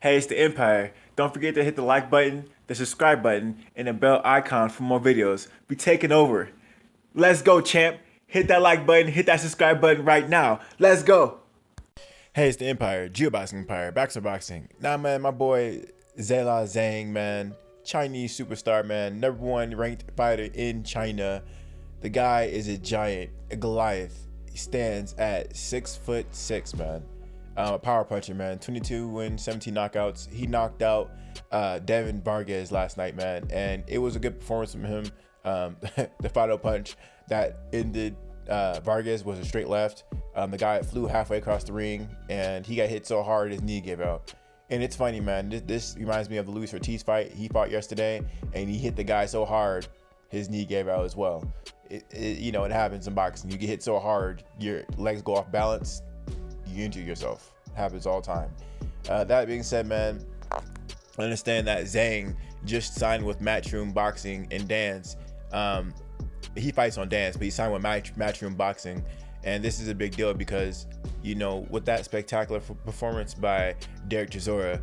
Hey, it's the Empire. Don't forget to hit the like button, the subscribe button, and the bell icon for more videos. We taking over. Let's go, champ. Hit that like button, hit that subscribe button right now. Let's go. Hey, it's the Empire, Geoboxing Empire, Baxter Boxing. Nah, man, my boy Zhilei Zhang, man, Chinese superstar, man, #1 ranked fighter in China. The guy is a giant, a Goliath. He stands at 6'6", man. A power puncher, man. 22 wins, 17 knockouts. He knocked out Devin Vargas last night, man, and it was a good performance from him. The final punch that ended Vargas was a straight left. The guy flew halfway across the ring, and he got hit so hard his knee gave out. And it's funny, man. This reminds me of the Luis Ortiz fight he fought yesterday, and he hit the guy so hard his knee gave out as well. It happens in boxing. You get hit so hard, your legs go off balance, you injure yourself. It happens all the time. That being said, man, I understand that Zhang just signed with Matchroom Boxing and Dance. He fights on Dance, but he signed with Matchroom Boxing. And this is a big deal because, with that spectacular performance by DERICK CHISORA,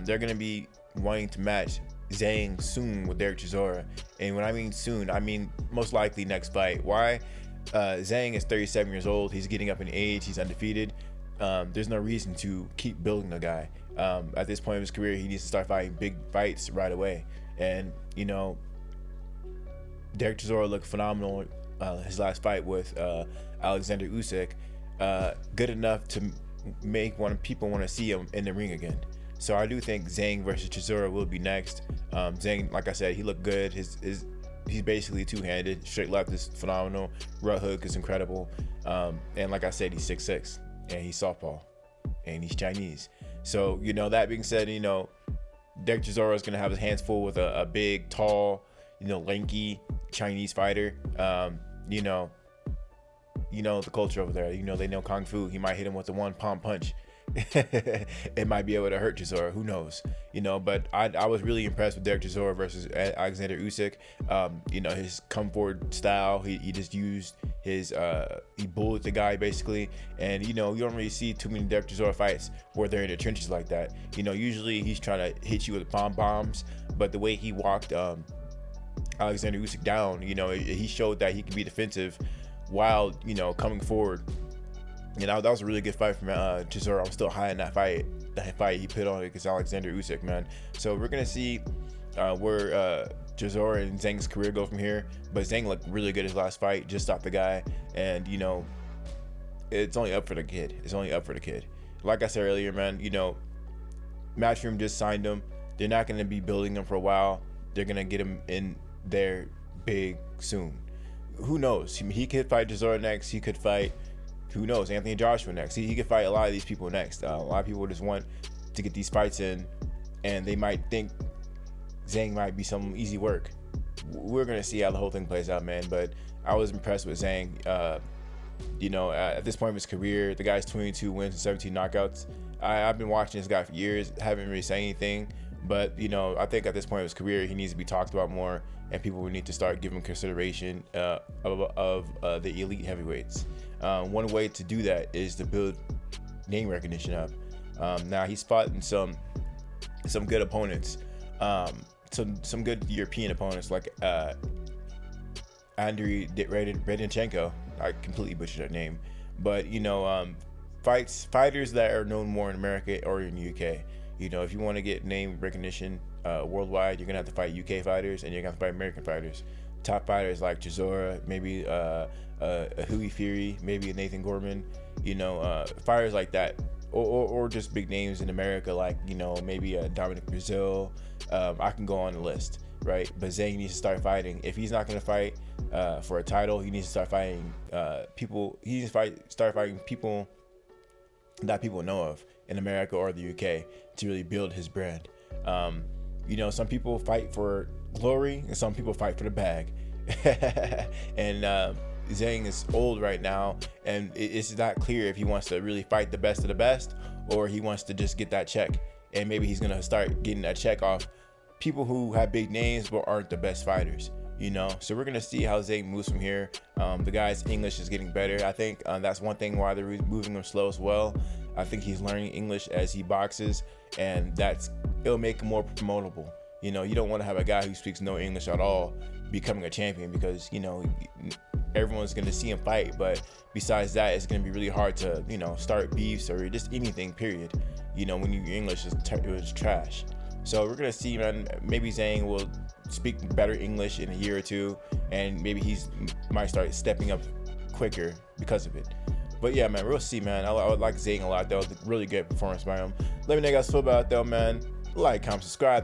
they're going to be wanting to match Zhang soon with DERICK CHISORA. And when I mean soon, I mean most likely next fight. Why? Zhang is 37 years old. He's getting up in age. He's undefeated. There's no reason to keep building the guy. At this point of his career, he needs to start fighting big fights right away. And, DERICK CHISORA looked phenomenal his last fight with Alexander Usyk. Good enough to make people want to see him in the ring again. So I do think Zhang versus Chisora will be next. Zhang, like I said, he looked good. He's basically two-handed. Straight left is phenomenal. Right hook is incredible. And like I said, he's 6'6", and he's southpaw, and he's Chinese. So, that being said, DERICK CHISORA is going to have his hands full with a big, tall, lanky Chinese fighter. The culture over there. They know Kung Fu. He might hit him with the one palm punch. It might be able to hurt Chisora. Who knows? But I was really impressed with DERICK CHISORA versus Alexander Usyk. His come forward style. He just used his he bullied the guy basically. And you don't really see too many DERICK CHISORA fights where they're in the trenches like that. Usually he's trying to hit you with pom poms. But the way he walked Alexander Usyk down, he showed that he can be defensive while coming forward. That was a really good fight from Chisora. I'm still high in that fight he put on against Alexander Usyk, man. So we're gonna see where Chisora and Zhang's career go from here. But Zhang looked really good his last fight, just stopped the guy, and it's only up for the kid. It's only up for the kid. Like I said earlier, man, Matchroom just signed him. They're not gonna be building him for a while. They're gonna get him in there big soon. Who knows? He could fight Chisora next. He could fight, who knows, Anthony Joshua next. He could fight a lot of these people next. A lot of people just want to get these fights in, and they might think Zhang might be some easy work. We're gonna see how the whole thing plays out, man. But I was impressed with Zhang. At this point of his career, the guy's 22 wins and 17 knockouts. I've been watching this guy for years. Haven't really said anything, but I think at this point of his career, he needs to be talked about more, and people would need to start giving consideration of the elite heavyweights. One way to do that is to build name recognition up. Now he's fought in some good opponents, some good European opponents like Andriy Redichenko. I completely butchered that name, but fighters that are known more in America or in the UK. If you want to get name recognition worldwide, you're gonna have to fight UK fighters, and you're gonna have to fight American fighters. Top fighters like Chisora, maybe a Huey Fury, maybe a Nathan Gorman, fighters like that, or just big names in America like maybe a Dominic Brazil. I can go on the list, right? But Zhang needs to start fighting. If he's not gonna fight for a title, he needs to start fighting people. He needs to start fighting people that people know of in America or the UK to really build his brand. Some people fight for glory and some people fight for the bag. And Zhang is old right now, and it's not clear if he wants to really fight the best of the best or he wants to just get that check. And maybe he's gonna start getting that check off people who have big names but aren't the best fighters. So we're gonna see how Zhang moves from here. The guy's English is getting better. I think that's one thing why they're moving him slow as well. I think he's learning English as he boxes, and it'll make him more promotable. You don't want to have a guy who speaks no English at all becoming a champion, because everyone's gonna see him fight, but besides that, it's gonna be really hard to start beefs or just anything, period. When your English is trash. So we're gonna see, man. Maybe Zhang will speak better English in a year or two, and maybe might start stepping up quicker because of it. But yeah, man, we'll see, man. I would like Zhang a lot. That was a really good performance by him. Let me know how you guys feel about it, though, man. Like, comment, subscribe. This